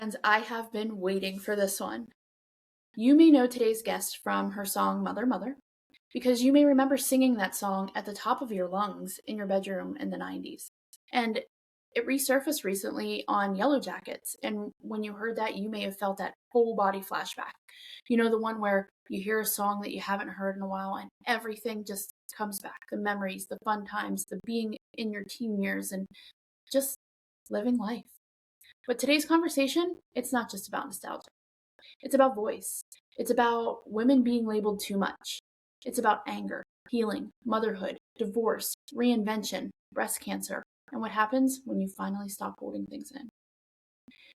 friends, I have been waiting for this one. You may know today's guest from her song Mother, Mother, because you may remember singing that song at the top of your lungs in your bedroom in the 90s. And it resurfaced recently on Yellow Jackets. And when you heard that, you may have felt that whole body flashback. You know, the one where you hear a song that you haven't heard in a while and everything just comes back, the memories, the fun times, the being in your teen years, and just living life. But today's conversation, it's not just about nostalgia. It's about voice. It's about women being labeled too much. It's about anger, healing, motherhood, divorce, reinvention, breast cancer, and what happens when you finally stop holding things in.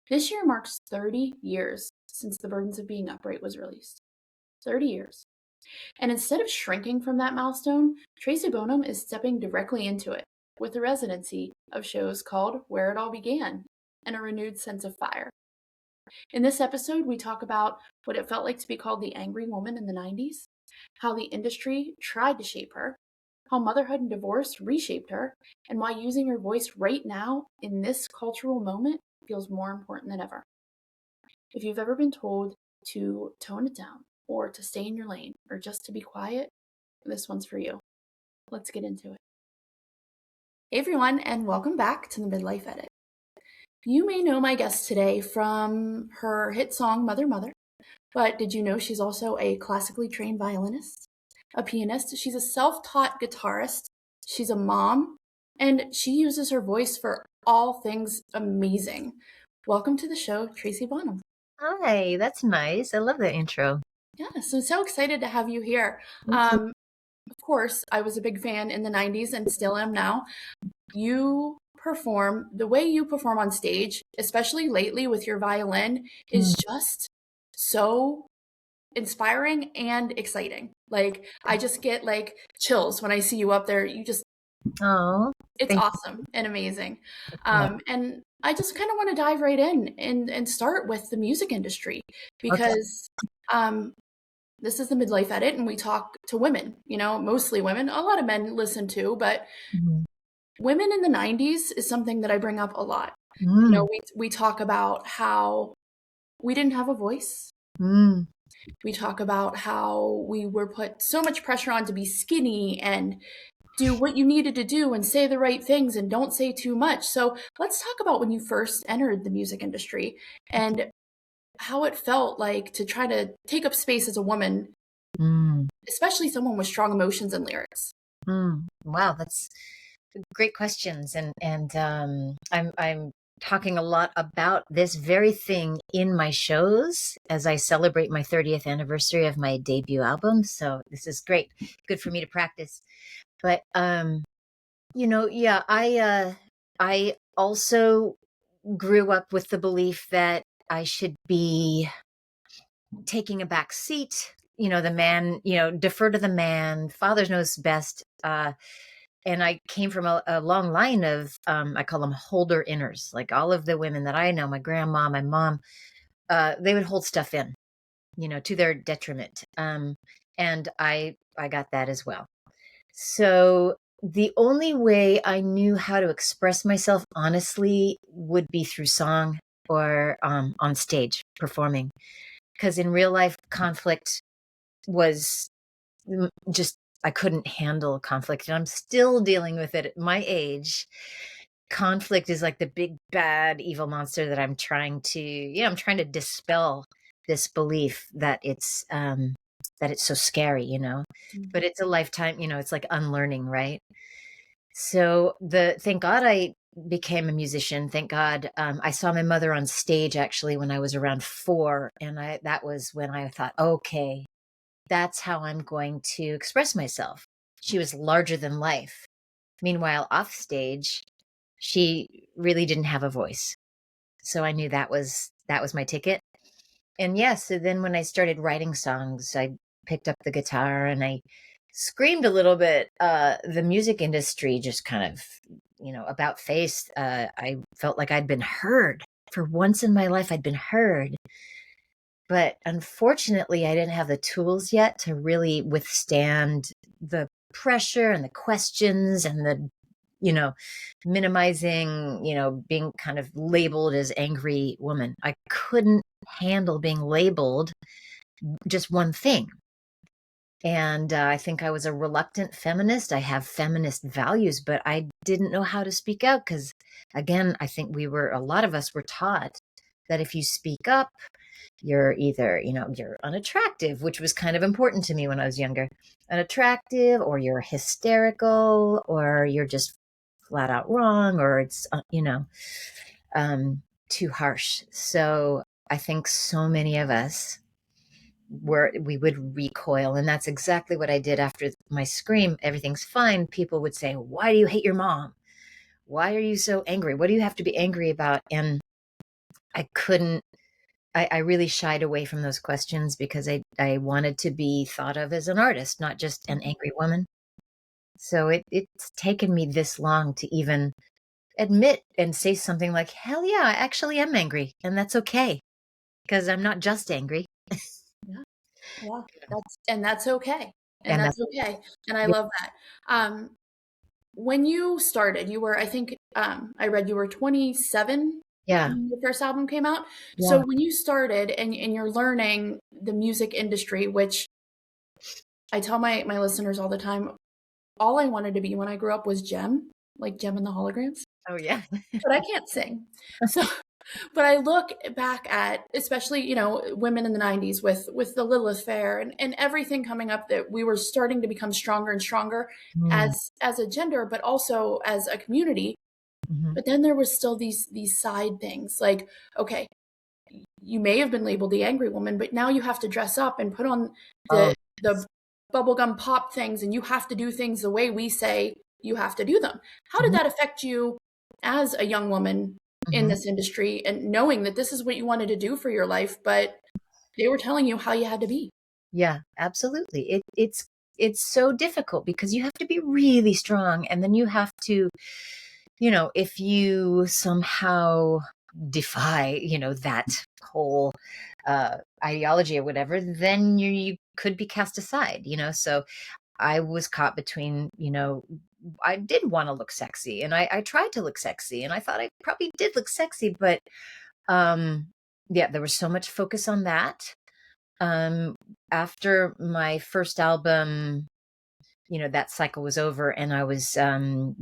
This year marks 30 years since The Burdens of Being Upright was released. 30 years. And instead of shrinking from that milestone, Tracy Bonham is stepping directly into it with a residency of shows called Where It All Began and a renewed sense of fire. In this episode, we talk about what it felt like to be called the angry woman in the 90s, how the industry tried to shape her, how motherhood and divorce reshaped her, and why using her voice right now in this cultural moment feels more important than ever. If you've ever been told to tone it down, or to stay in your lane, or just to be quiet, this one's for you. Let's get into it. Hey everyone, and welcome back to the Midlife Edit. You may know my guest today from her hit song Mother, Mother, but did you know she's also a classically trained violinist, a pianist? She's a self-taught guitarist, she's a mom, and she uses her voice for all things amazing. Welcome to the show, Tracy Bonham. Hi, that's nice. I love that intro. Yes, I'm so excited to have you here. Of course, I was a big fan in the 90s and still am now. You perform, the way you perform on stage, especially lately with your violin, is just so inspiring and exciting. Like, I just get like chills when I see you up there. Oh, It's thank awesome and amazing. you. And I just kind of want to dive right in and start with the music industry Okay. because um, this is the Midlife Edit and we talk to women, mostly women. A lot of men listen too, but Mhm. women in the 90s is something that I bring up a lot. Mm, We talk about how we didn't have a voice. mm. We talk about how we were put so much pressure on to be skinny and do what you needed to do and say the right things and don't say too much. So let's talk about when you first entered the music industry and how it felt like to try to take up space as a woman, Mm, especially someone with strong emotions and lyrics. Wow, that's great questions, and I'm talking a lot about this very thing in my shows as I celebrate my 30th anniversary of my debut album. So this is great, good for me to practice. But yeah, I also grew up with the belief that I should be taking a back seat. The man, defer to the man. Father knows best. And I came from a long line of, I call them holder inners. Like all of the women that I know, my grandma, my mom, they would hold stuff in, to their detriment. And I got that as well. So the only way I knew how to express myself honestly would be through song or on stage performing. Because in real life, conflict was just, I couldn't handle conflict. And I'm still dealing with it at my age. Conflict is like the big, bad, evil monster that I'm trying to dispel this belief that it's so scary, but it's a lifetime, it's like unlearning, right? So thank God I became a musician. Thank God. I saw my mother on stage actually when I was around 4. And that was when I thought, okay, that's how I'm going to express myself. She was larger than life. Meanwhile, off stage, she really didn't have a voice. So I knew that was my ticket. And so then when I started writing songs, I picked up the guitar and I screamed a little bit. The music industry just kind of, about face. I felt like I'd been heard. For once in my life, I'd been heard. But unfortunately, I didn't have the tools yet to really withstand the pressure and the questions and the you know, minimizing, being kind of labeled as angry woman. I couldn't handle being labeled just one thing. And I think I was a reluctant feminist. I have feminist values, but I didn't know how to speak out because, again, I think a lot of us were taught that if you speak up, you're either, you're unattractive, which was kind of important to me when I was younger, unattractive, or you're hysterical, or you're just flat out wrong, or it's, too harsh. So I think so many of us we would recoil. And that's exactly what I did after my scream. Everything's fine. People would say, "Why do you hate your mom? Why are you so angry? What do you have to be angry about?" And I couldn't, I really shied away from those questions because I wanted to be thought of as an artist, not just an angry woman. So it's taken me this long to even admit and say something like, "Hell yeah, I actually am angry." And that's okay because I'm not just angry. Yeah. Yeah. That's okay. And And that's that's, okay. And I yeah. love that. When you started, you were, I think, I read you were 27 Yeah. when your first album came out. So Yeah. when you started and you're learning the music industry, which I tell my listeners all the time, all I wanted to be when I grew up was Gem, like Gem and the Holograms, Oh, yeah. but I can't sing. So but I look back at, especially, women in the 90s with the Lilith Fair and everything coming up, that we were starting to become stronger and stronger Mm, as a gender, but also as a community. mhm. But then there was still these side things like, okay, you may have been labeled the angry woman, but now you have to dress up and put on Oh, the bubblegum pop things, and you have to do things the way we say you have to do them. How did mhm, that affect you as a young woman in mhm. this industry, and knowing that this is what you wanted to do for your life, but they were telling you how you had to be? Yeah, absolutely. It's so difficult because you have to be really strong, and then you have to, if you somehow defy, that whole ideology or whatever, then you could be cast aside, So I was caught between, I did want to look sexy, and I tried to look sexy, and I thought I probably did look sexy, but um yeah, there was so much focus on that. um After my first album, that cycle was over, and I was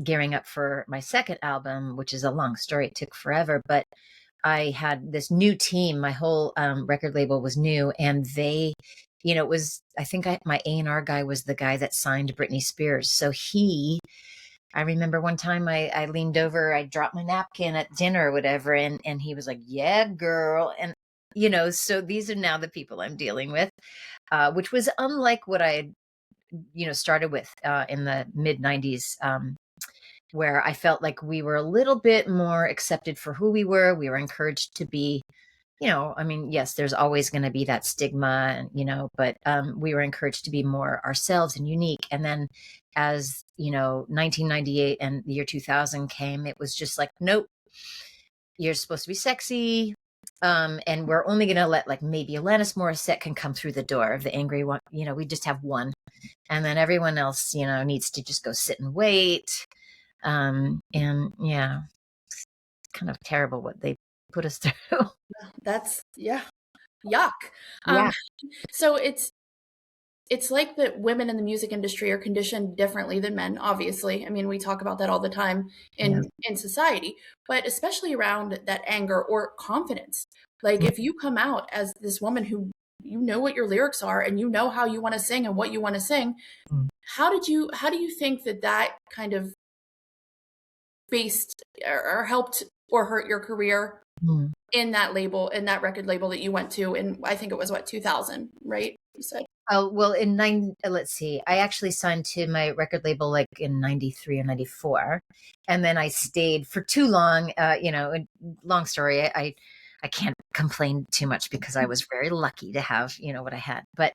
gearing up for my second album, which is a long story. It took forever, but I had this new team. My whole record label was new, and they, it was, I think my A&R guy was the guy that signed Britney Spears. So I remember one time I leaned over, I dropped my napkin at dinner or whatever, and he was like, "Yeah, girl." And, so these are now the people I'm dealing with, which was unlike what I had, started with in the mid 90s, where I felt like we were a little bit more accepted for who we were. We were encouraged to be, I mean, yes, there's always going to be that stigma, and, but we were encouraged to be more ourselves and unique. And then as, 1998 and the year 2000 came, it was just like, nope, you're supposed to be sexy. And we're only going to let, like, maybe Alanis Morissette can come through the door of the angry one. We just have one. And then everyone else, needs to just go sit and wait. And yeah, it's kind of terrible what they put us through. That's, yeah, yuck. Yeah. So it's like that women in the music industry are conditioned differently than men, obviously. I mean, we talk about that all the time Yeah. in society, but especially around that anger or confidence. Like, if you come out as this woman who, you know what your lyrics are and you know how you want to sing and what you want to sing, Mm, how do you think that kind of based or helped or hurt your career mm. in that label, in that record label that you went to? And I think it was what, 2000, right? You said. Oh, well, let's see. I actually signed to my record label like in 93 or 94. And then I stayed for too long. Long story. I can't complain too much because I was very lucky to have, what I had. But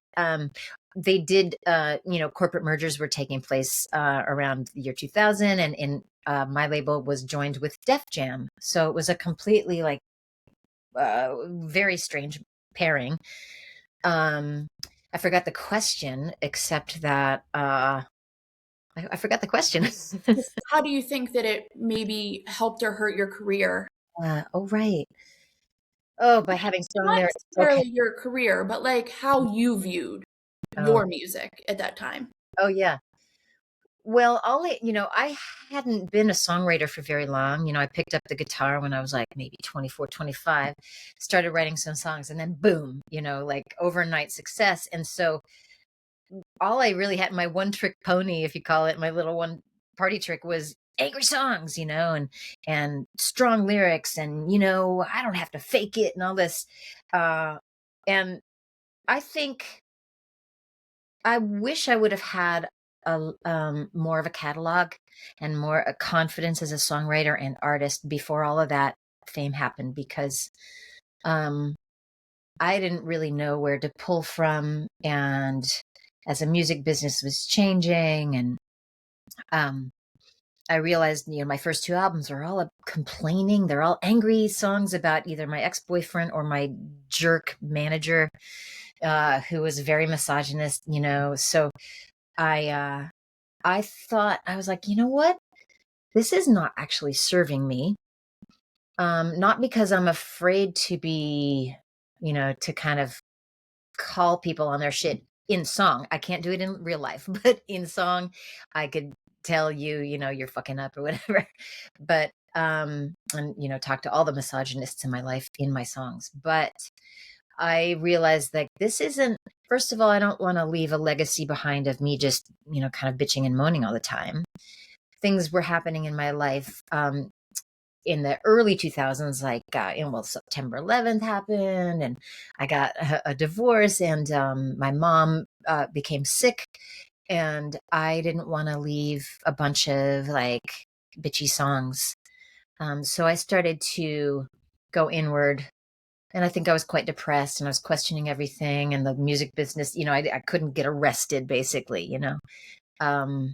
they did, corporate mergers were taking place around the year 2000. And my label was joined with Def Jam. So it was a completely, like, very strange pairing. Um, I forgot the question, except that I forgot the question. How do you think that it maybe helped or hurt your career? Oh, right. Oh, by having song Not lyrics. Okay. necessarily your career, but like how you viewed Oh, your music at that time. oh yeah. Well, I hadn't been a songwriter for very long. I picked up the guitar when I was like maybe 24, 25, started writing some songs, and then boom, like overnight success. And so all I really had, my one trick pony, if you call it, my little one party trick, was angry songs, and strong lyrics, and I don't have to fake it and all this. And I think I wish I would have had more of a catalog and more a confidence as a songwriter and artist before all of that fame happened, because um, I didn't really know where to pull from. And as the music business was changing, and um, I realized, my first two albums are all complaining. They're all angry songs about either my ex-boyfriend or my jerk manager, who was very misogynist, So I thought, I was like, you know what? This is not actually serving me. Not because I'm afraid to be, to kind of call people on their shit in song. I can't do it in real life, but in song, I could tell you, you're fucking up or whatever. But, and, talk to all the misogynists in my life in my songs. But I realized that this isn't, first of all, I don't want to leave a legacy behind of me just, kind of bitching and moaning all the time. Things were happening in my life in the early 2000s, like, September 11th happened, and I got a divorce, and my mom became sick, and I didn't want to leave a bunch of like bitchy songs. So I started to go inward, and I think I was quite depressed, and I was questioning everything, and the music business, I couldn't get arrested, basically, Um,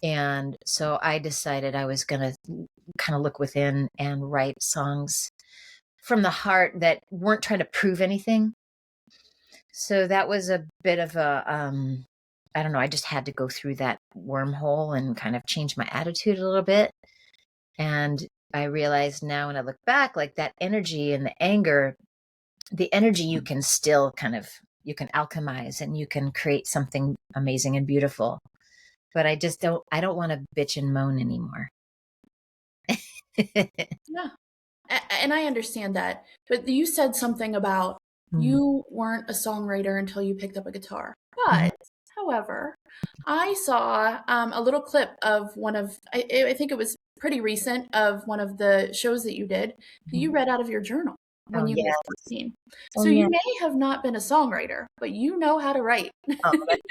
and so I decided I was going to kind of look within and write songs from the heart that weren't trying to prove anything. So that was a bit of I don't know, I just had to go through that wormhole and kind of change my attitude a little bit. And I realized now when I look back, like that energy and the energy you can still you can alchemize, and you can create something amazing and beautiful. But I don't want to bitch and moan anymore. Yeah. And I understand that. But you said something about Mm, you weren't a songwriter until you picked up a guitar. mhm. But, however, I saw a little clip of I think it was pretty recent, of one of the shows that you did, that you Mhm. read out of your journal when Oh, you were yes. 14. Oh, So yeah. you may have not been a songwriter, but you know how to write. Oh, that's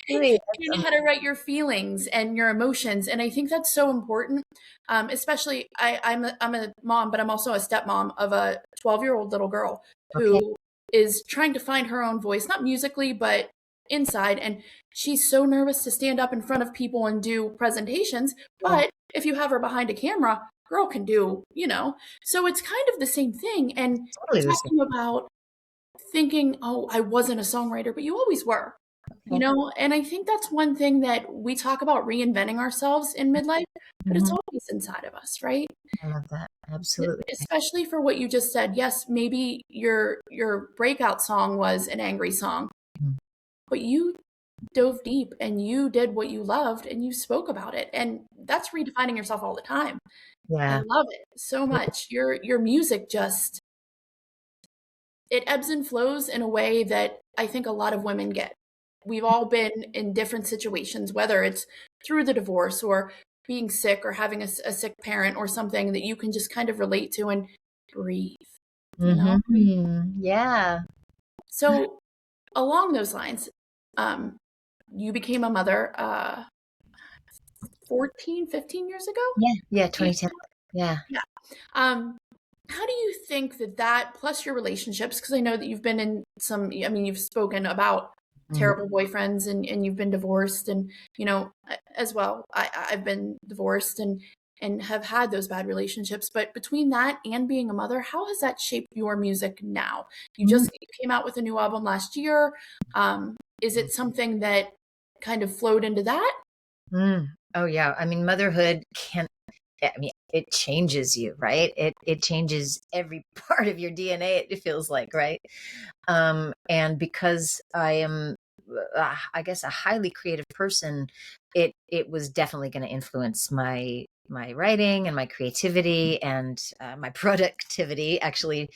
sweet. You know how to write your feelings and your emotions, and I think that's so important. Especially, I'm a mom, but I'm also a stepmom of a 12-year-old little girl Okay. who is trying to find her own voice, not musically, but inside. And she's so nervous to stand up in front of people and do presentations. Yeah, But if you have her behind a camera, girl can do. So it's kind of the same thing. And totally the same. talking about thinking, oh, I wasn't a songwriter, but you always were. Okay. And I think that's one thing that we talk about, reinventing ourselves in midlife, but it's Mhm. always inside of us, right? I love that. Absolutely. Especially for what you just said. Yes, maybe your breakout song was an angry song, Mm. but you dove deep and you did what you loved and you spoke about it. And that's redefining yourself all the time. I Yeah. love it so Yeah. much. Your music just, it ebbs and flows in a way that I think a lot of women get. We've all been in different situations, whether it's through the divorce or being sick or having a sick parent or something that you can just kind of relate to and breathe, you know? Yeah. So, along those lines, um, you became a mother 14, 15 years ago? Yeah. Yeah. Yeah. 2010. Yeah. Yeah. Um, how do you think that plus your relationships, because I know that you've been in you've spoken about Mhm. terrible boyfriends and you've been divorced and, as well. I've been divorced and have had those bad relationships. But between that and being a mother, how has that shaped your music now? You came out with a new album last year. Is it something that kind of flowed into that? Mm. Oh yeah. I mean, motherhood can, I mean, it changes you, right? It changes every part of your DNA, it feels like, right? And because I am, I guess, a highly creative person, it was definitely going to influence my writing and my creativity and my productivity. Actually,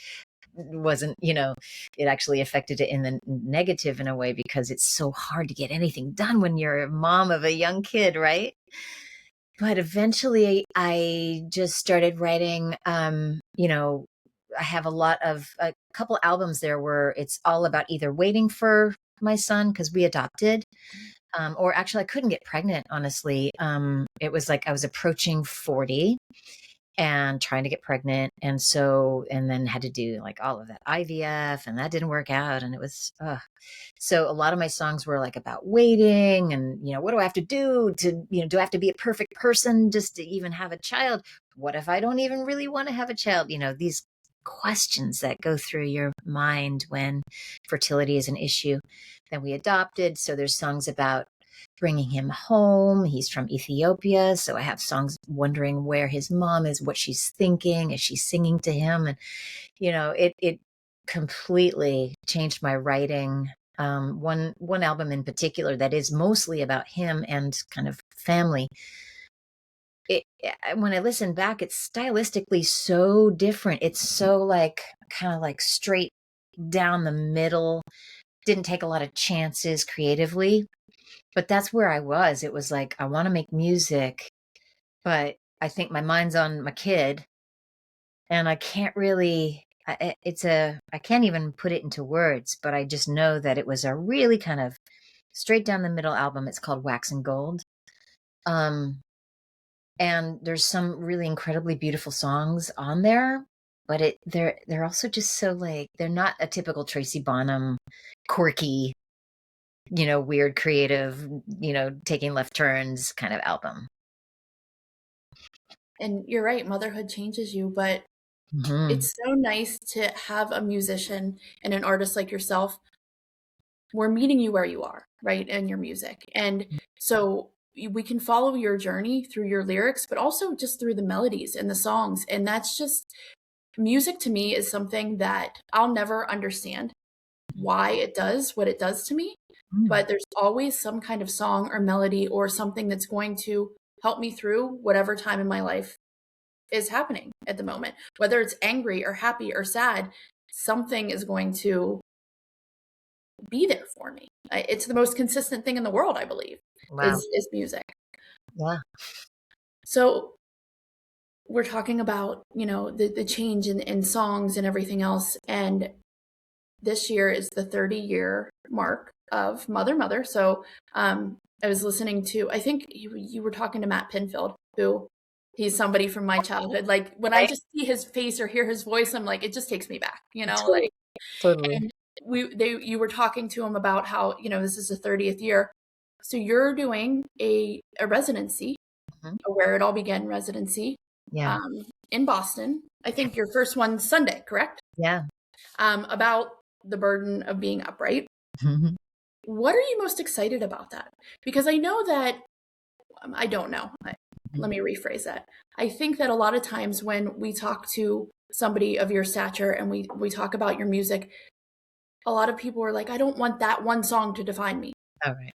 wasn't, it actually affected it in the negative in a way because it's so hard to get anything done when you're a mom of a young kid, right? But eventually I just started writing. I have a couple albums there where it's all about either waiting for my son because we adopted, or actually I couldn't get pregnant, honestly. It was like I was approaching 40 and trying to get pregnant. And then had to do like all of that IVF, and that didn't work out. And it was, so a lot of my songs were like about waiting and, what do I have to do to, do I have to be a perfect person just to even have a child? What if I don't even really want to have a child? These questions that go through your mind when fertility is an issue. Then we adopted. So there's songs about bringing him home. He's from Ethiopia. So I have songs wondering where his mom is, what she's thinking. Is she singing to him? And, it completely changed my writing. One album in particular that is mostly about him and kind of family. When I listen back, it's stylistically so different. It's so like kind of like straight down the middle. Didn't take a lot of chances creatively, but that's where I was. It was like, I want to make music, but I think my mind's on my kid, and I can't really, I can't even put it into words, but I just know that it was a really kind of straight down the middle album. It's called Wax and Gold. Um, and there's some really incredibly beautiful songs on there, but they're also just so like, they're not a typical Tracy Bonham quirky, weird creative, taking left turns kind of album. And you're right, motherhood changes you, but Hmm. it's so nice to have a musician and an artist like yourself. We're meeting you where you are, right, in your music. And so we can follow your journey through your lyrics, but also just through the melodies and the songs. And that's just music to me is something that I'll never understand why it does what it does to me. Mm. But there's always some kind of song or melody or something that's going to help me through whatever time in my life is happening at the moment. Whether it's angry or happy or sad, something is going to be there for me. It's the most consistent thing in the world, I believe, Wow. is music. Yeah. So we're talking about, the change in songs and everything else. And this year is the 30-year mark of Mother. So I was listening to, I think you were talking to Matt Pinfield, who he's somebody from my childhood. Like when I Right. just see his face or hear his voice, I'm like, it just takes me back, Totally. like, Totally. and you were talking to him about how, this is the 30th year. So you're doing a residency, Mhm. a Where It All Began residency, Yeah. in Boston. I think your first one's Sunday, correct? Yeah. About the burden of being upright. Mhm. What are you most excited about that? Because I know that, I don't know. Let me rephrase that. I think that a lot of times when we talk to somebody of your stature and we talk about your music, a lot of people are like, I don't want that one song to define me. All right.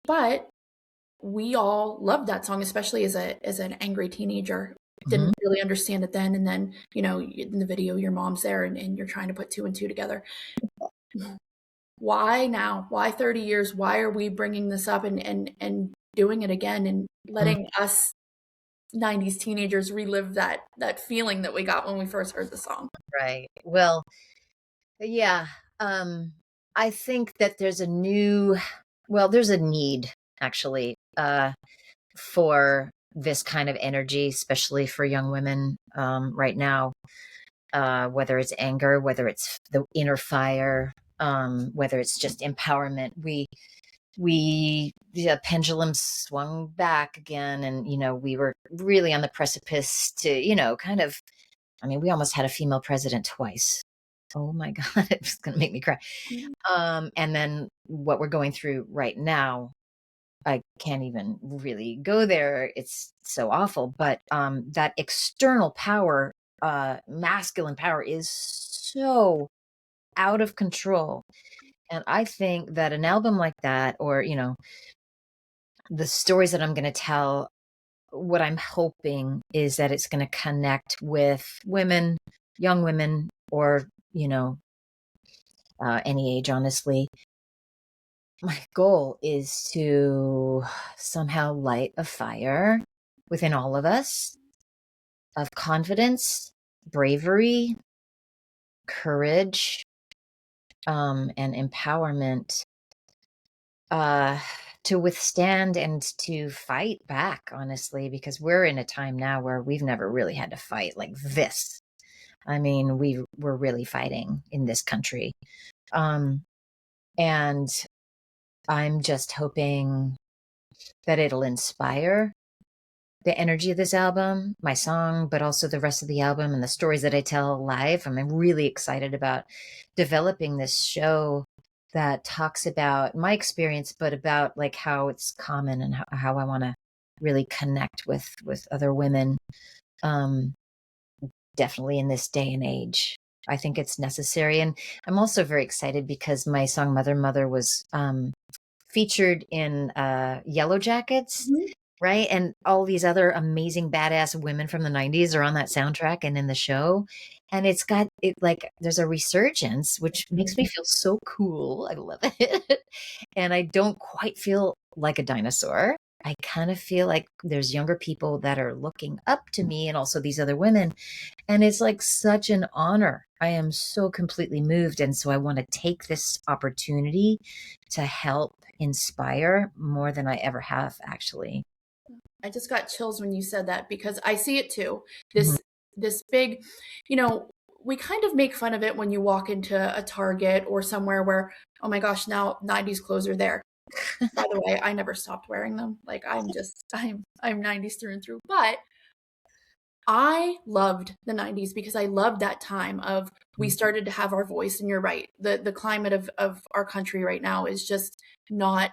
But we all loved that song, especially as an angry teenager. Mhm. Didn't really understand it then, and then in the video, your mom's there, and you're trying to put two and two together. Why now? Why 30 years? Why are we bringing this up and doing it again and Mm. letting us 90s teenagers relive that feeling that we got when we first heard the song? Right. Well, yeah. Um, I think that there's a need actually, for this kind of energy, especially for young women, right now. Whether it's anger, whether it's the inner fire, whether it's just empowerment. The pendulum swung back again, and we were really on the precipice to kind of, I mean, we almost had a female president twice. Oh my god, it's going to make me cry. And then what we're going through right now, I can't even really go there. It's so awful. But that external power, masculine power, is so out of control. And I think that an album like that, or, the stories that I'm going to tell, what I'm hoping is that it's going to connect with women, young women, or, any age, honestly. My goal is to somehow light a fire within all of us of confidence, bravery, courage, and empowerment, uh, to withstand and to fight back, honestly, because we're in a time now where we've never really had to fight like this. I mean, we're really fighting in this country. And I'm just hoping that it'll inspire the energy of this album, my song, but also the rest of the album and the stories that I tell live. I'm really excited about developing this show that talks about my experience, but about like how it's common and how I want to really connect with other women. Um, Definitely in this day and age. I think it's necessary. And I'm also very excited because my song Mother Mother was featured in Yellow Jackets, Mhm. right? And all these other amazing badass women from the 90s are on that soundtrack and in the show. And it's got it like there's a resurgence, which makes me feel so cool. I love it. And I don't quite feel like a dinosaur. I kind of feel like there's younger people that are looking up to me and also these other women. And it's like such an honor. I am so completely moved. And so I want to take this opportunity to help inspire more than I ever have, actually. I just got chills when you said that because I see it too. Mhm. This big, you know, we kind of make fun of it when you walk into a Target or somewhere where, oh my gosh, now 90s clothes are there. By the way, I never stopped wearing them. Like I'm 90s through and through. But I loved the 90s because I loved that time of we started to have our voice. And you're right. The climate of our country right now is just not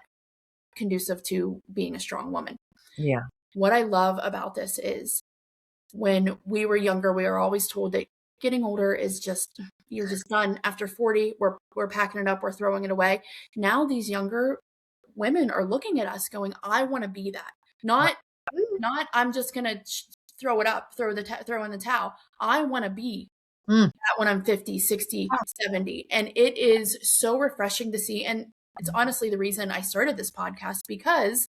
conducive to being a strong woman. Yeah. What I love about this is when we were younger, we were always told that getting older is just you're just done. After 40, we're packing it up, we're throwing it away. Now these younger women are looking at us going, I want to be that. Not I'm just going to throw it up, throw in the towel. I want to be Mm. that when I'm 50, 60, 70. And it is so refreshing to see, and it's honestly the reason I started this podcast because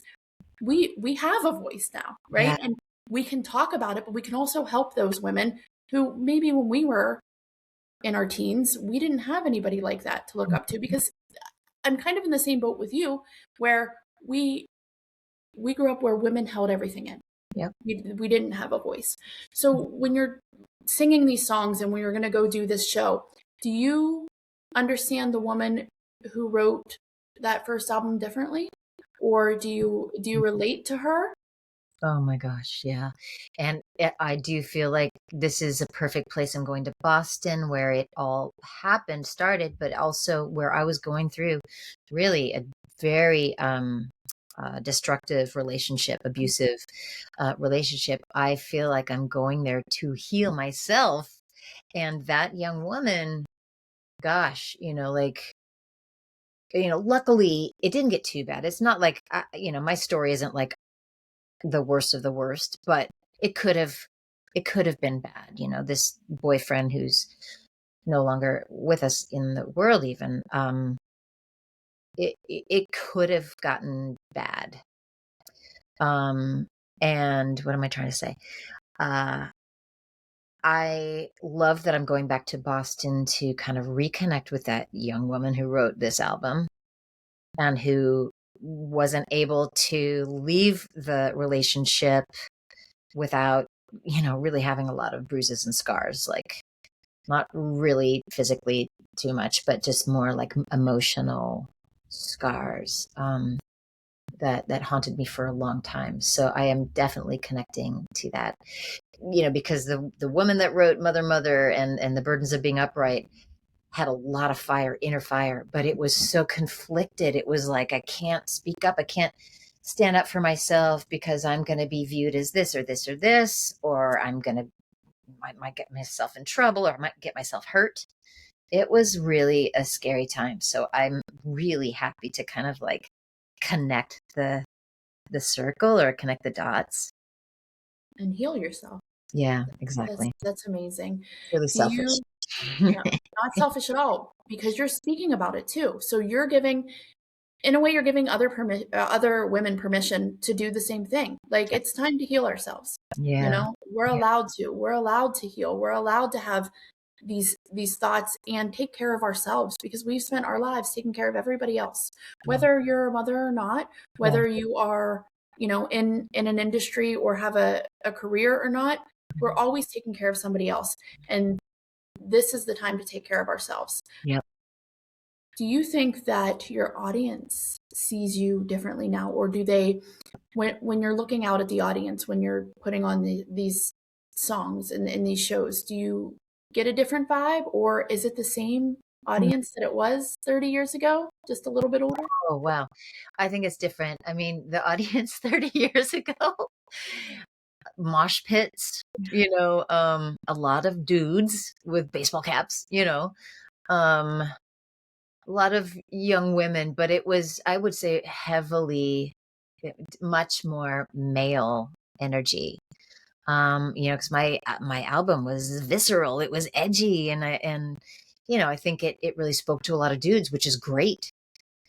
we have a voice now, Yeah. right? And we can talk about it, but we can also help those women who maybe when we were in our teens, we didn't have anybody like that to look up to because I'm kind of in the same boat with you where we grew up where women held everything in. Yep. We didn't have a voice. So when you're singing these songs and when you're going to go do this show, do you understand the woman who wrote that first album differently? Or do you relate to her? Oh my gosh, yeah. And I do feel like this is a perfect place. I'm going to Boston where it all started, but also where I was going through really a very destructive relationship, abusive relationship. I feel like I'm going there to heal myself. And that young woman, gosh, luckily it didn't get too bad. It's not like, my story isn't like the worst of the worst, but it could have it could have been bad. This boyfriend who's no longer with us in the world even, it could have gotten bad. And what am I trying to say? Uh I love that I'm going back to Boston to kind of reconnect with that young woman who wrote this album and who wasn't able to leave the relationship without, really having a lot of bruises and scars, like not really physically too much, but just more like emotional scars, that haunted me for a long time. So I am definitely connecting to that, because the woman that wrote Mother Mother and The Burdens of Being Upright had a lot of fire, inner fire, but it was so conflicted. It was like, I can't speak up. I can't stand up for myself because I'm going to be viewed as this or this or this, or I'm going to might get myself in trouble or might get myself hurt. It was really a scary time. So I'm really happy to kind of like connect the circle or connect the dots. And heal yourself. Yeah, That's exactly. that's amazing. Really Do selfish. you No, not selfish at all because you're speaking about it too. So you're giving in a way you're giving other women permission to do the same thing. Like it's time to heal ourselves. You Yeah. know, we're Yeah. allowed to. We're allowed to heal. We're allowed to have these thoughts and take care of ourselves because we've spent our lives taking care of everybody else. Yeah. Whether you're a mother or not, Yeah. whether you are, in an industry or have a career or not, we're always taking care of somebody else. And this is the time to take care of ourselves. Yep. Do you think that your audience sees you differently now, or do they, when you're looking out at the audience, when you're putting on these songs and in these shows, do you get a different vibe, or is it the same audience that it was 30 years ago, just a little bit older? Oh, wow. I think it's different. I mean, the audience 30 years ago, mosh pits, a lot of dudes with baseball caps, a lot of young women, but it was, I would say, much more male energy. Because my album was visceral, it was edgy, and I think it really spoke to a lot of dudes, which is great.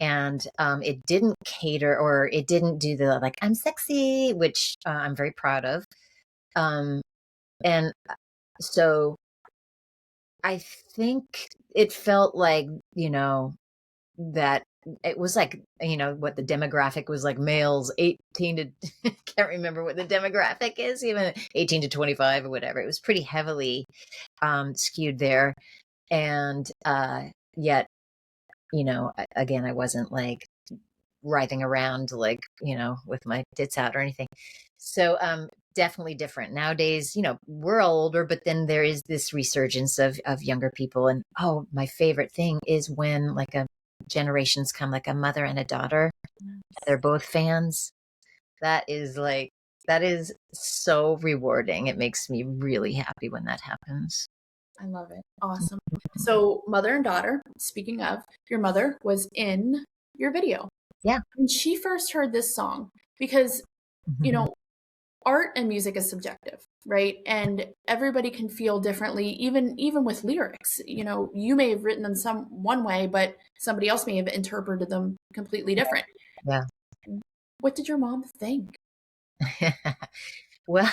And it didn't cater, or it didn't do the like I'm sexy, which I'm very proud of. Um, and so I think it felt like, that it was like, what the demographic was, like males 18 to can't remember what the demographic is, even 18 to 25 or whatever. It was pretty heavily skewed there. And yet, again, I wasn't like writhing around like, with my tits out or anything. So definitely different. Nowadays, we're all older, but then there is this resurgence of younger people. And oh, my favorite thing is when like a generations come, like a mother and a daughter, they're both fans. That is so rewarding. It makes me really happy when that happens. I love it. Awesome. So, mother and daughter, speaking of, your mother was in your video. Yeah. When she first heard this song, because, you Mhm. know, art and music is subjective, right? And everybody can feel differently, even with lyrics. You may have written them some one way, but somebody else may have interpreted them completely different. Yeah. What did your mom think? Well,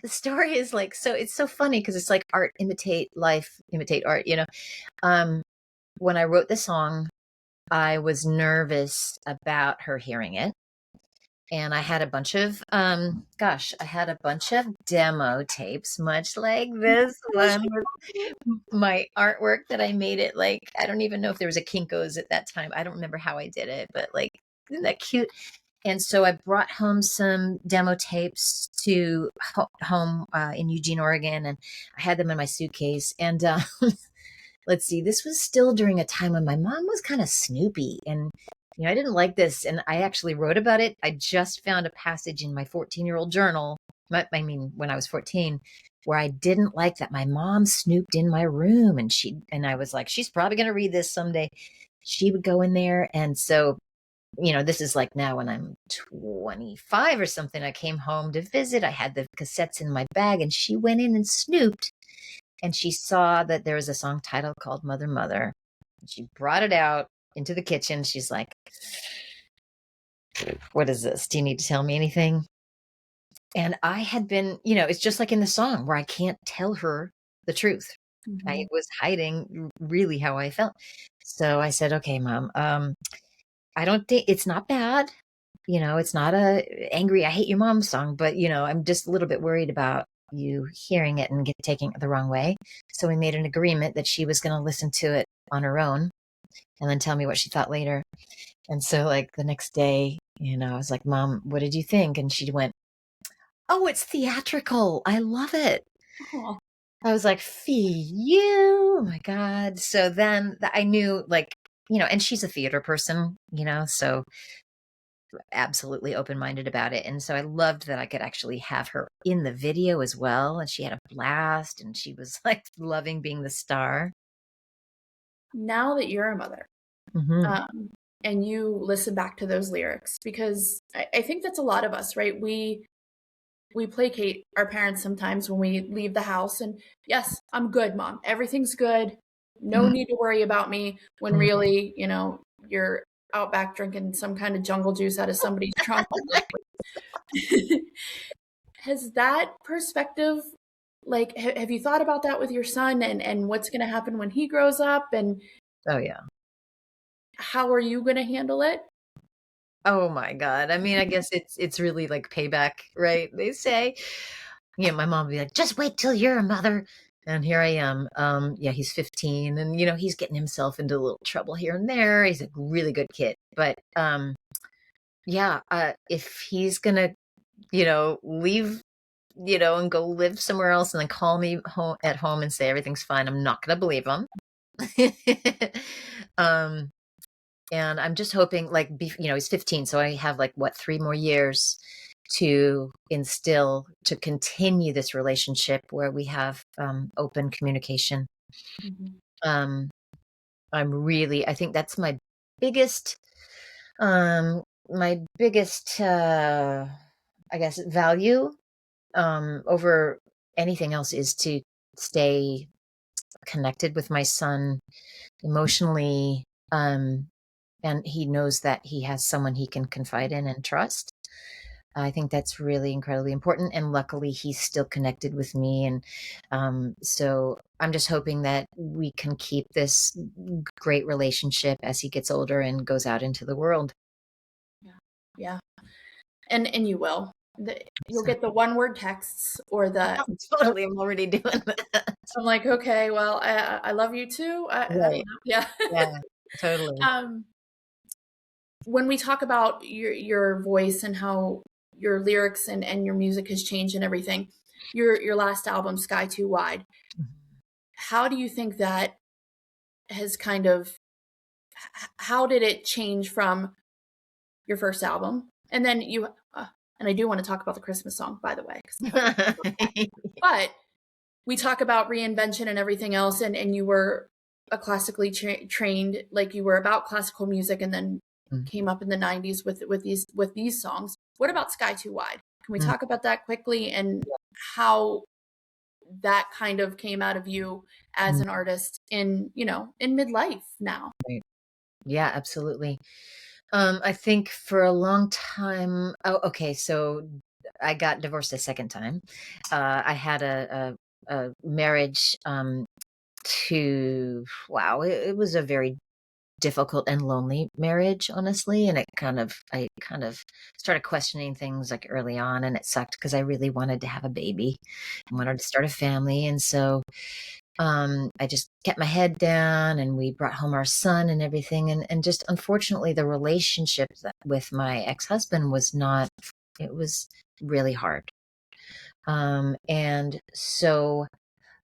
the story is like, so it's so funny because it's like art imitate life, imitate art, Um, when I wrote the song, I was nervous about her hearing it. And I had a bunch of, I had a bunch of demo tapes, much like this one with my artwork that I made it like, I don't even know if there was a Kinko's at that time. I don't remember how I did it, but like, isn't that cute? And so I brought home some demo tapes to home in Eugene, Oregon, and I had them in my suitcase. And let's see, this was still during a time when my mom was kind of snoopy, and I didn't like this, and I actually wrote about it. I just found a passage in my 14-year-old journal, I mean, when I was 14, where I didn't like that my mom snooped in my room, and I was like, she's probably going to read this someday. She would go in there, and so this is like now when I'm 25 or something. I came home to visit. I had the cassettes in my bag, and she went in and snooped, and she saw that there was a song title called Mother, Mother. She brought it out into the kitchen. She's like, what is this? Do you need to tell me anything? And I had been, it's just like in the song where I can't tell her the truth. I Mhm. was hiding really how I felt. So I said, okay, mom, I don't think it's not bad. It's not a angry, I hate your mom song, but I'm just a little bit worried about you hearing it and taking it the wrong way. So we made an agreement that she was going to listen to it on her own and then tell me what she thought later. And so like the next day, I was like, Mom, what did you think? And she went, oh, it's theatrical. I love it. Aw. I was like, fee you. Oh my God. So then I knew like, and she's a theater person, so absolutely open-minded about it. And so I loved that I could actually have her in the video as well. And she had a blast and she was like loving being the star. Now that you're a mother, Hmm. um, and you listen back to those lyrics, because I think that's a lot of us, right? We placate our parents sometimes when we leave the house, and yes, I'm good, mom. Everything's good. No need to worry about me. When really, you're out back drinking some kind of jungle juice out of somebody's trunk. Has that perspective, like, have you thought about that with your son, and what's going to happen when he grows up, and Oh yeah. how are you going to handle it? Oh my God. I mean, I guess it's really like payback, right? They say. My mom would be like, just wait till you're a mother. And here I am. Yeah, he's 15 and he's getting himself into a little trouble here and there. He's a really good kid. But yeah, if he's gonna, leave, and go live somewhere else and then call me at home and say everything's fine, I'm not gonna believe him. um and I'm just hoping, like, he's 15, so I have like what 3 more years to continue this relationship where we have open communication. Mhm. um I think that's biggest my biggest I guess value over anything else is to stay connected with my son emotionally, and he knows that he has someone he can confide in and trust. I think that's really incredibly important, and luckily he's still connected with me, and so I'm just hoping that we can keep this great relationship as he gets older and goes out into the world. Yeah. Yeah. And you will. You'll So get the one word texts or the totally, I'm already doing that. I'm like, okay, well, I love you too. I don't Right. know. Yeah. Yeah, totally. um, when we talk about your voice and how your lyrics and your music has changed and everything, your last album, Sky Too Wide, how do you think that has kind of how did it change from your first album? And then and I do want to talk about the Christmas song, by the way, because I forgot about that. But we talk about reinvention and everything else, and you were a classically trained, like you were about classical music, and then came up in the 90s with these songs. What about Sky Too Wide? Can we talk about that quickly, and how that kind of came out of you as an artist in midlife now? Right. Yeah, absolutely. I think for a long time. Oh, okay. So I got divorced a second time. I had a marriage to, wow, it was a very difficult and lonely marriage, honestly. And I kind of started questioning things like early on, and it sucked because I really wanted to have a baby and wanted to start a family. And so I just kept my head down and we brought home our son and everything. And just unfortunately, the relationship with my ex-husband was not, it was really hard. And so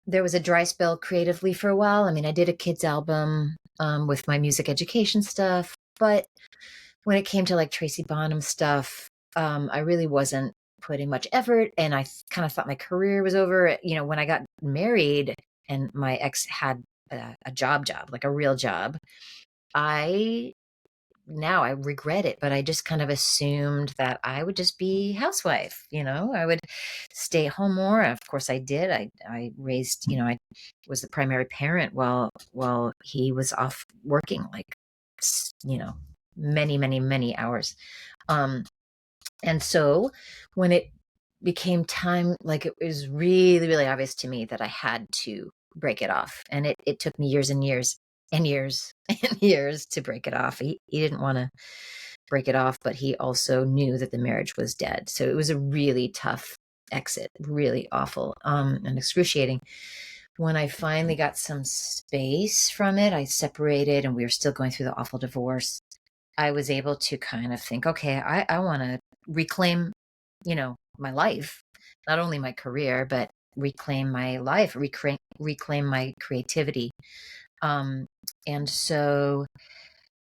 there was a dry spell creatively for a while. I mean, I did a kids album with my music education stuff, but when it came to like Tracy Bonham stuff, I really wasn't putting much effort, and I kind of thought my career was over. When I got married and my ex had a job, like a real job, I now I regret it, but I just kind of assumed that I would just be housewife. I would stay home more. Of course, I did. I raised. I was the primary parent while he was off working, like many, many, many hours. Um, and so when it became time, like it was really, really obvious to me that I had to break it off. And it took me years and years and years and years to break it off. He didn't want to break it off, but he also knew that the marriage was dead. So it was a really tough exit, really awful, and excruciating. When I finally got some space from it, I separated and we were still going through the awful divorce. I was able to kind of think, okay, I want to reclaim, my life, not only my career, but reclaim my life, reclaim my creativity. And so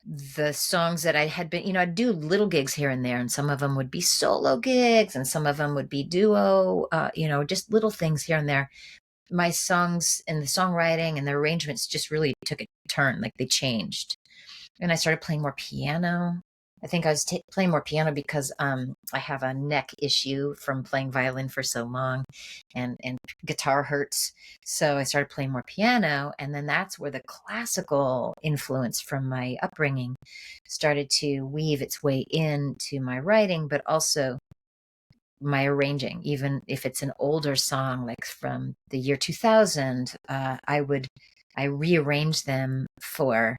the songs that I had been, I'd do little gigs here and there, and some of them would be solo gigs and some of them would be duo, just little things here and there. My songs and the songwriting and the arrangements just really took a turn, like they changed. And I started playing more piano. I think I was playing more piano because I have a neck issue from playing violin for so long, and guitar hurts. So I started playing more piano, and then that's where the classical influence from my upbringing started to weave its way into my writing, but also my arranging. Even if it's an older song, like from the year 2000, I rearrange them for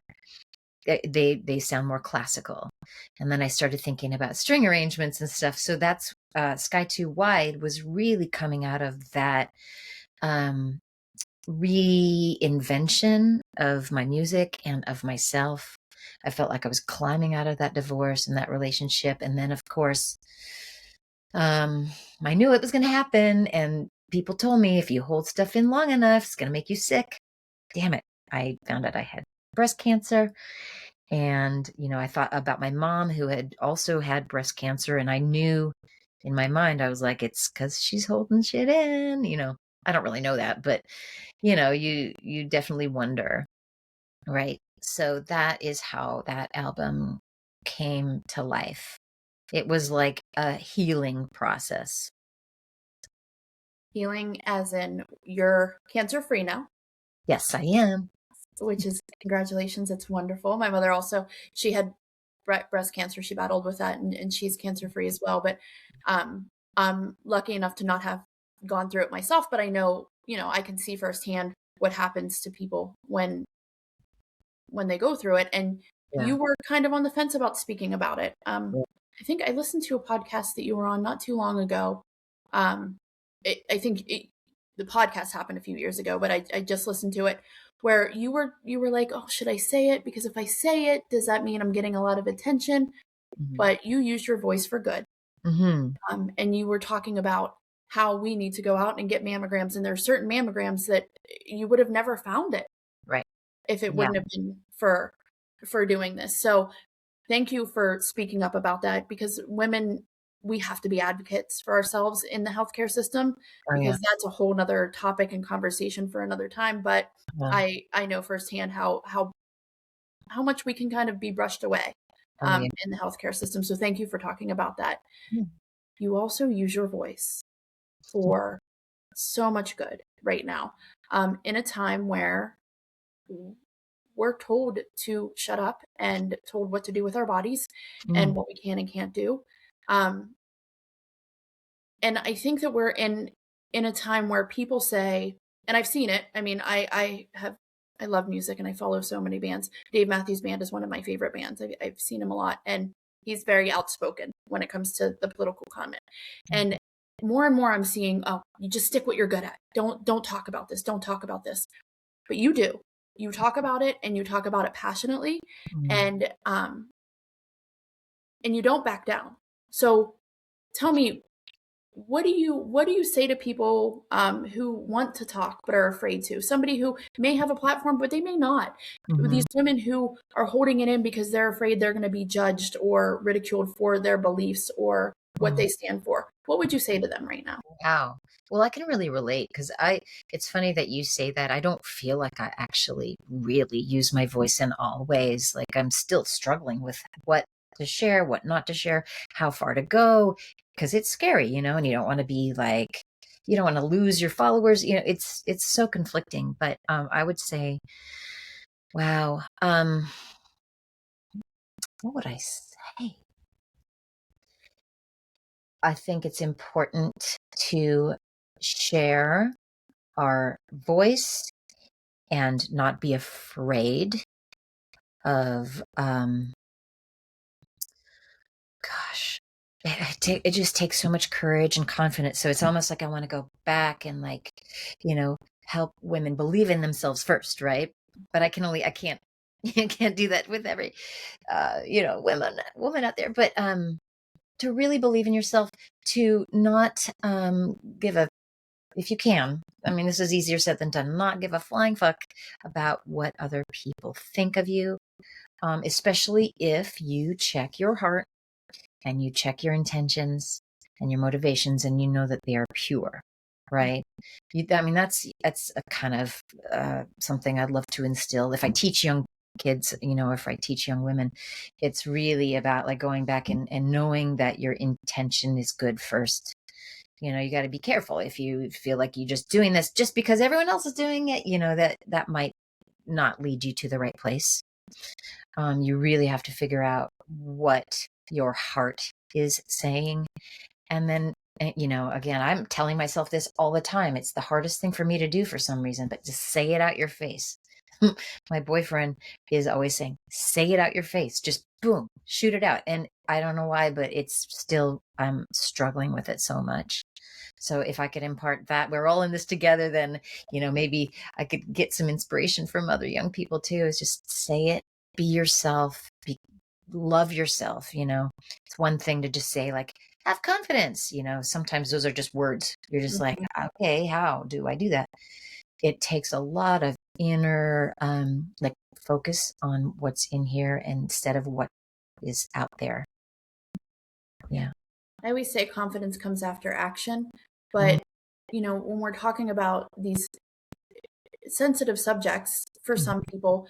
they sound more classical. And then I started thinking about string arrangements and stuff. So that's Sky Too Wide was really coming out of that reinvention of my music and of myself. I felt like I was climbing out of that divorce and that relationship. And then, of course, I knew it was going to happen. And people told me, if you hold stuff in long enough, it's going to make you sick. Damn it. I found out I had breast cancer. And, I thought about my mom who had also had breast cancer. And I knew in my mind, I was like, it's because she's holding shit in. I don't really know that, but, you definitely wonder. Right. So that is how that album came to life. It was like a healing process. Healing as in you're cancer-free now. Yes, I am. Which is, congratulations. It's wonderful. My mother also, she had breast cancer. She battled with that, and she's cancer-free as well. But I'm lucky enough to not have gone through it myself, but I know, I can see firsthand what happens to people when they go through it. And Yeah. you were kind of on the fence about speaking about it. Yeah. I think I listened to a podcast that you were on not too long ago. I think the podcast happened a few years ago, but I just listened to it where you were like, oh, should I say it? Because if I say it, does that mean I'm getting a lot of attention? Mm-hmm. But you used your voice for good. Mm-hmm. And you were talking about how we need to go out and get mammograms. And there are certain mammograms that you would have never found it. Right. If it Yeah. wouldn't have been for doing this. So thank you for speaking up about that, because women, we have to be advocates for ourselves in the healthcare system, because that's a whole nother topic and conversation for another time. But I know firsthand how much we can kind of be brushed away in the healthcare system. So thank you for talking about that. You also use your voice for so much good right now, in a time where we're told to shut up and told what to do with our bodies and what we can and can't do. And I think that we're in a time where people say, and I've seen it. I mean, I love music and I follow so many bands. Dave Matthews Band is one of my favorite bands. I've seen him a lot, and he's very outspoken when it comes to the political comment. And more and more I'm seeing, oh, you just stick what you're good at. Don't talk about this. Don't talk about this. But you do. You talk about it, and you talk about it passionately, and you don't back down. So tell me, what do you say to people who want to talk but are afraid to? Somebody who may have a platform but they may not. These women who are holding it in because they're afraid they're going to be judged or ridiculed for their beliefs or what they stand for. What would you say to them right now? Wow. Well, I can really relate because it's funny that you say that. I don't feel like I actually really use my voice in all ways. Like I'm still struggling with what to share, what not to share, how far to go, because it's scary, and you don't want to be like, you don't want to lose your followers. It's so conflicting. But I would say, wow. What would I say? I think it's important to share our voice and not be afraid of gosh, it just takes so much courage and confidence. So it's almost like I want to go back and like, help women believe in themselves first, right? But I can't I can't do that with every woman out there. But to really believe in yourself, to not give a, if you can, I mean, this is easier said than done, not give a flying fuck about what other people think of you. especially if you check your heart and you check your intentions and your motivations and you know that they are pure, right? I mean, that's a kind of something I'd love to instill. If I teach young kids, if I teach young women, it's really about like going back and knowing that your intention is good first. You got to be careful if you feel like you're just doing this just because everyone else is doing it, that might not lead you to the right place. You really have to figure out what your heart is saying. And then, again, I'm telling myself this all the time. It's the hardest thing for me to do for some reason, but just say it out your face. My boyfriend is always saying, say it out your face. Just boom, shoot it out. And I don't know why, but I'm struggling with it so much. So if I could impart that, we're all in this together, then, maybe I could get some inspiration from other young people too, is just say it, be yourself, love yourself. It's one thing to just say like, have confidence. Sometimes those are just words. You're just like, okay, how do I do that? It takes a lot of inner, like focus on what's in here instead of what is out there. Yeah. I always say confidence comes after action, Mm. but when we're talking about these sensitive subjects for some people,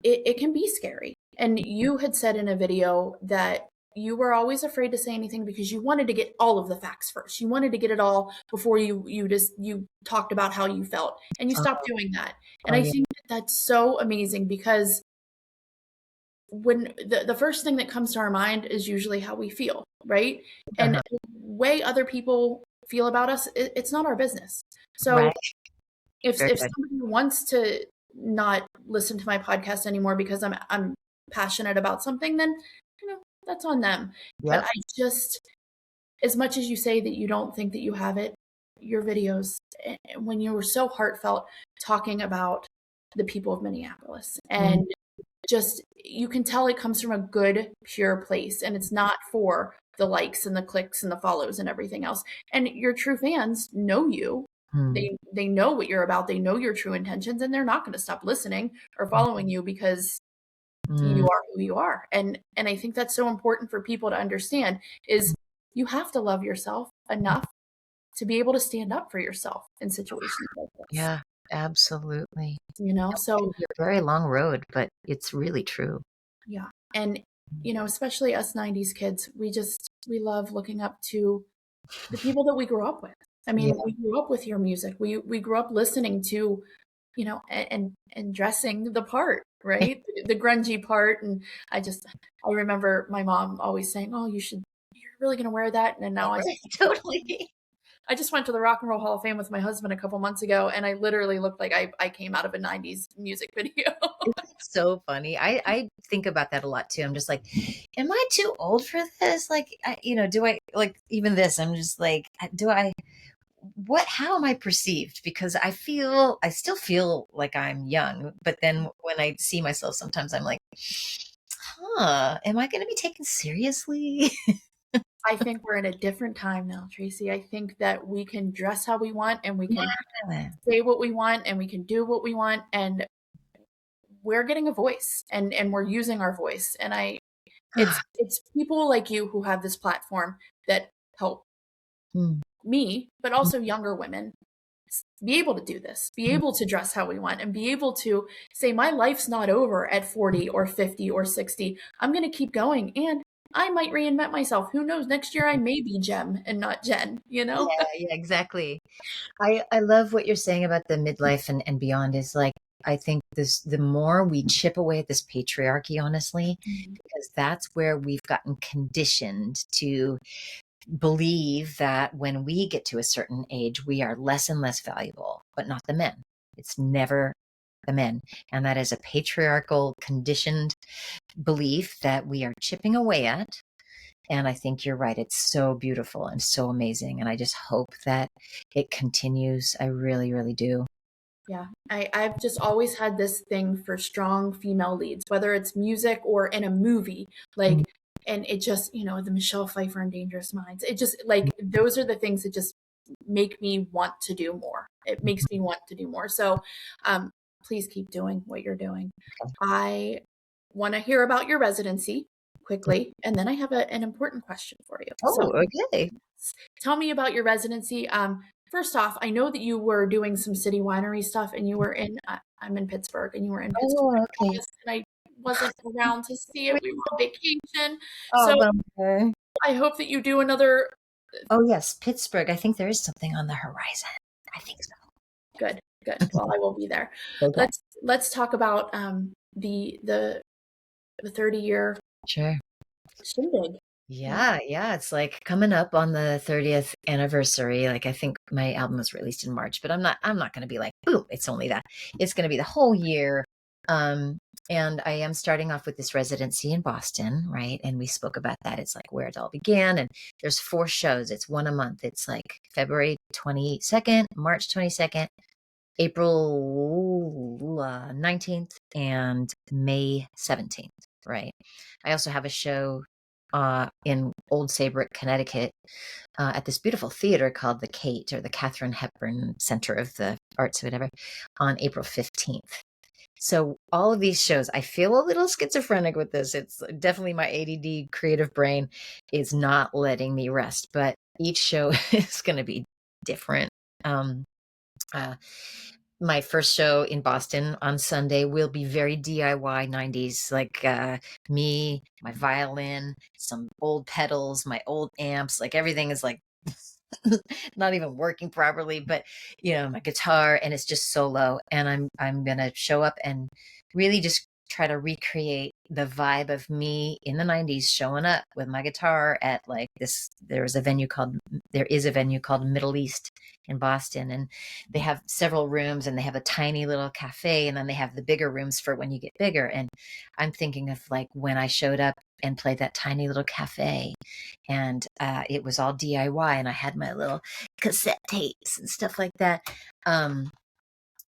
it can be scary. And you had said in a video that you were always afraid to say anything because you wanted to get all of the facts first. You wanted to get it all before you talked about how you felt, and you stopped doing that. And Oh, I yeah. think that's so amazing because when the first thing that comes to our mind is usually how we feel, right? And Uh-huh. the way other people feel about us, it's not our business. So Right. if Very if good. somebody wants to not listen to my podcast anymore because I'm passionate about something, then that's on them. But Yep. I just, as much as you say that you don't think that you have it, your videos, when you were so heartfelt talking about the people of Minneapolis, Mm. and just you can tell it comes from a good, pure place, and it's not for the likes and the clicks and the follows and everything else. And your true fans know you. Mm. They know what you're about. They know your true intentions, and they're not going to stop listening or following you because you Mm. are who you are. And I think that's so important for people to understand is you have to love yourself enough to be able to stand up for yourself in situations like this. Yeah, absolutely. It So can be a very long road, but it's really true. yeah. And especially us 90s kids, we love looking up to the people that we grew up with. I Yeah. mean, we grew up with your music. We grew up listening to, and dressing the part, right? The grungy part. And I remember my mom always saying, "Oh, you're really gonna wear that." And then now Right, totally. I just went to the Rock and Roll Hall of Fame with my husband a couple months ago, and I literally looked like I came out of a 90s music video. It's so funny. I think about that a lot too. I'm just like, am I too old for this? Like, do I like even this? I'm just like, do I how am I perceived? Because I still feel like I'm young, but then when I see myself, sometimes I'm like, am I going to be taken seriously? I think we're in a different time now, Tracy. I think that we can dress how we want and we can Yeah. say what we want and we can do what we want, and we're getting a voice, and we're using our voice. And it's people like you who have this platform that help Mm. me, but also younger women be able to do this, be Mm. able to dress how we want, and be able to say, my life's not over at 40 or 50 or 60. I'm going to keep going. And I might reinvent myself. Who knows? Next year I may be Jem and not Jen. Yeah, yeah, exactly. I love what you're saying about the midlife and beyond is like, I think the more we chip away at this patriarchy, honestly, because that's where we've gotten conditioned to believe that when we get to a certain age, we are less and less valuable, but not the men. It's never the men. And that is a patriarchal conditioned belief that we are chipping away at. And I think you're right. It's so beautiful and so amazing. And I just hope that it continues. I really, really do. Yeah, I've just always had this thing for strong female leads, whether it's music or in a movie. Like, Mm. and it just, the Michelle Pfeiffer and Dangerous Minds. It just, like, those are the things that just make me want to do more. It makes me want to do more. So, please keep doing what you're doing. I want to hear about your residency quickly, and then I have an important question for you. So, Oh, okay. tell me about your residency. First off, I know that you were doing some city winery stuff, and you were in. I'm in Pittsburgh, and you were in Pittsburgh, Oh, okay. and I wasn't around to see it. We were on vacation, Oh, so bummer. I hope that you do another. Oh, yes, Pittsburgh. I think there is something on the horizon. I think so. Good, good. Well, I will be there. Okay. Let's talk about the 30-year Sure. shindig. Yeah, it's like coming up on the 30th anniversary. Like I think my album was released in March, but I'm not going to be like, boom, it's only that. It's going to be the whole year. Um and I am starting off with this residency in Boston, right? And we spoke about that. It's like where it all began, and there's 4 shows. It's one a month. It's like February 22nd, March 22nd, April 19th, and May 17th, right? I also have a show in Old Saybrook, Connecticut, at this beautiful theater called the Kate, or the Katharine Hepburn Center of the Arts, or whatever, on April 15th. So all of these shows, I feel a little schizophrenic with this. It's definitely my ADD creative brain is not letting me rest, but each show is going to be different. Um, uh, my first show in Boston on Sunday will be very DIY 90s, like me, my violin, some old pedals, my old amps, like everything is like not even working properly, but my guitar, and it's just solo, and I'm going to show up and really just try to recreate the vibe of me in the 90s showing up with my guitar at like this. There is a venue called Middle East in Boston, and they have several rooms, and they have a tiny little cafe, and then they have the bigger rooms for when you get bigger. And I'm thinking of like when I showed up and played that tiny little cafe, and it was all DIY, and I had my little cassette tapes and stuff like that. I'm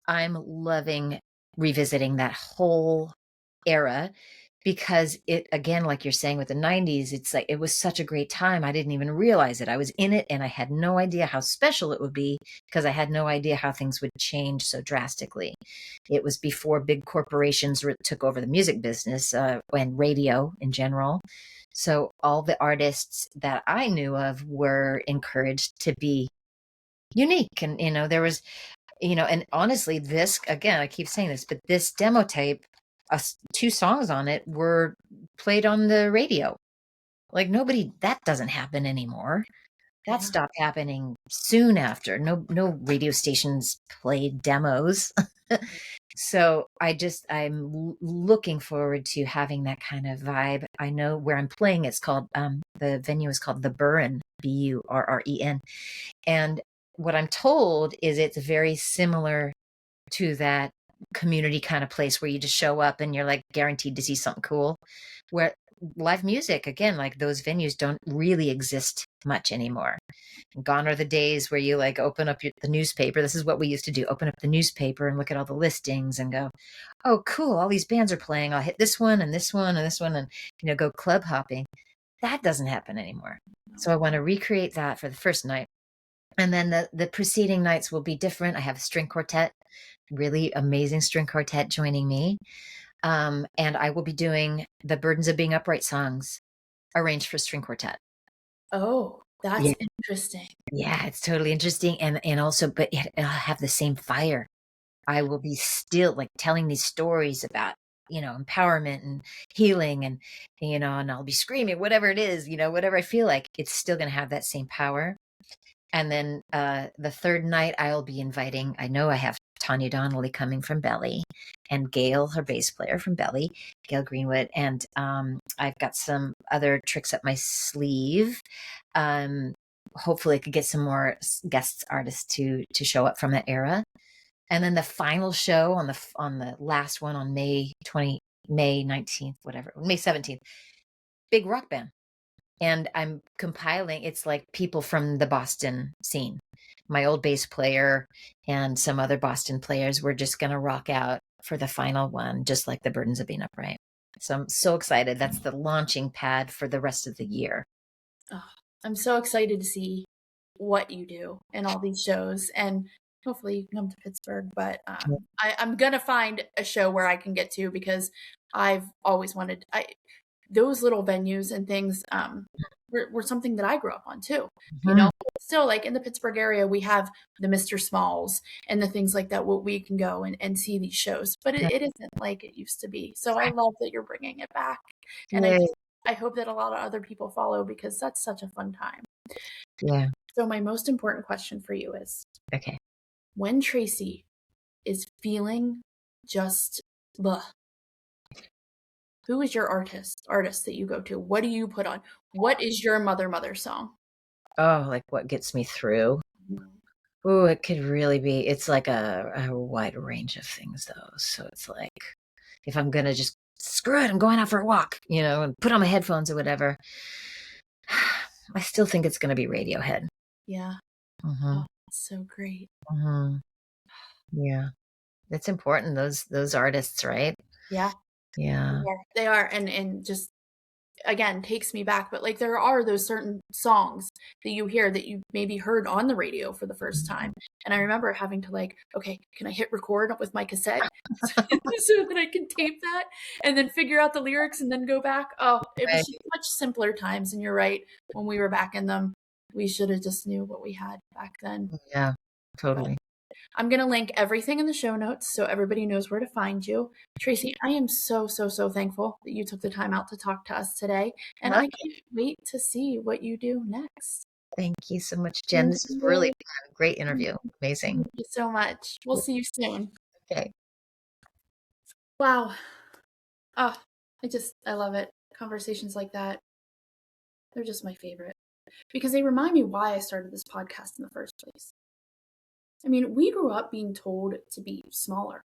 loving revisiting that whole era, because it, again, like you're saying with the 90s, it's like it was such a great time. I didn't even realize it. I was in it, and I had no idea how special it would be, because I had no idea how things would change so drastically. It was before big corporations took over the music business, and radio in general. So all the artists that I knew of were encouraged to be unique. And there was, and honestly, this, again, I keep saying this, but this demo tape, 2 songs on it were played on the radio. Like that doesn't happen anymore. That Yeah. stopped happening soon after. No radio stations played demos. So I'm looking forward to having that kind of vibe. I know where I'm playing. It's called, the venue is called the Burren, Burren. And what I'm told is it's very similar to that community kind of place where you just show up and you're like guaranteed to see something cool. Where live music, again, like those venues don't really exist much anymore. Gone are the days where you like open up the newspaper. This is what we used to do: open up the newspaper and look at all the listings and go, oh, cool, all these bands are playing. I'll hit this one and this one and this one, and go club hopping. That doesn't happen anymore. So I want to recreate that for the first night. And then the preceding nights will be different. I have a string quartet, really amazing string quartet joining me. And I will be doing the Burdens of Being Upright songs arranged for string quartet. Oh, that's Yeah. interesting. Yeah, it's totally interesting. And also, but it'll have the same fire. I will be still like telling these stories about, empowerment and healing, and, and I'll be screaming, whatever it is, whatever I feel like, it's still going to have that same power. And then the third night, I'll be inviting, I know I have Tanya Donnelly coming from Belly, and Gail, her bass player from Belly, Gail Greenwood. And I've got some other tricks up my sleeve. Hopefully I could get some more guest artists to show up from that era. And then the final show on the last one on May 19th, whatever, May 17th, big rock band. And I'm compiling, it's like people from the Boston scene. My old bass player and some other Boston players, were just going to rock out for the final one, just like the Burdens of Being Upright. So I'm so excited. That's the launching pad for the rest of the year. Oh, I'm so excited to see what you do in all these shows. And hopefully you can come to Pittsburgh, but I'm going to find a show where I can get to, because I've always wanted, those little venues and things were something that I grew up on too. You Mhm. know, still like in the Pittsburgh area, we have the Mr. Smalls and the things like that, where we can go and see these shows, but it isn't like it used to be. So I love that you're bringing it back. And Yay. I hope that a lot of other people follow, because that's such a fun time. Yeah. So my most important question for you is, Okay. when Tracy is feeling just blah, who is your artist that you go to? What do you put on? What is your mother song? Oh, like what gets me through? Oh, it could really be. It's like a wide range of things, though. So it's like if I'm gonna just screw it, I'm going out for a walk, and put on my headphones or whatever. I still think it's gonna be Radiohead. Yeah. Hmm. Oh, that's so great. Hmm. Yeah, it's important. Those artists, right? Yeah. Yeah. They are. And just again takes me back, but like there are those certain songs that you hear that you maybe heard on the radio for the first time, and I remember having to like, okay, can I hit record with my cassette so that I can tape that and then figure out the lyrics and then go back. Oh, it was Right. just much simpler times, and you're right, when we were back in them, we should have just knew what we had back then. Yeah. But Totally. I'm going to link everything in the show notes so everybody knows where to find you. Tracy, I am so, so, so thankful that you took the time out to talk to us today. And I Okay. can't wait to see what you do next. Thank you so much, Jen. Thank This is really you. fun. Great interview. Amazing. Thank you so much. We'll see you soon. Okay. Wow. Oh, I love it. Conversations like that, they're just my favorite, because they remind me why I started this podcast in the first place. I mean, we grew up being told to be smaller,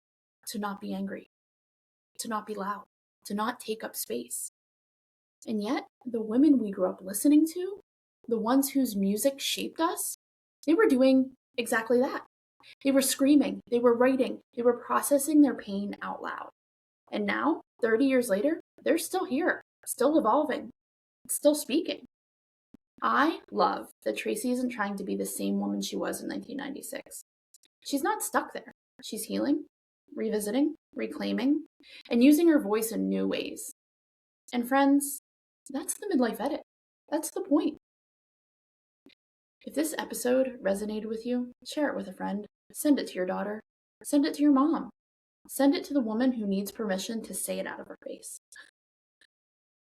to not be angry, to not be loud, to not take up space. And yet, the women we grew up listening to, the ones whose music shaped us, they were doing exactly that. They were screaming, they were writing, they were processing their pain out loud. And now, 30 years later, they're still here, still evolving, still speaking. I love that Tracy isn't trying to be the same woman she was in 1996. She's not stuck there. She's healing, revisiting, reclaiming, and using her voice in new ways. And friends, that's the midlife edit. That's the point. If this episode resonated with you, share it with a friend. Send it to your daughter. Send it to your mom. Send it to the woman who needs permission to say it out of her face.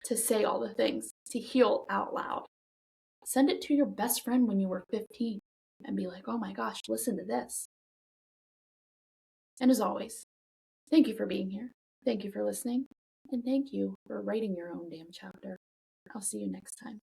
To say all the things. To heal out loud. Send it to your best friend when you were 15 and be like, oh my gosh, listen to this. And as always, thank you for being here. Thank you for listening. And thank you for writing your own damn chapter. I'll see you next time.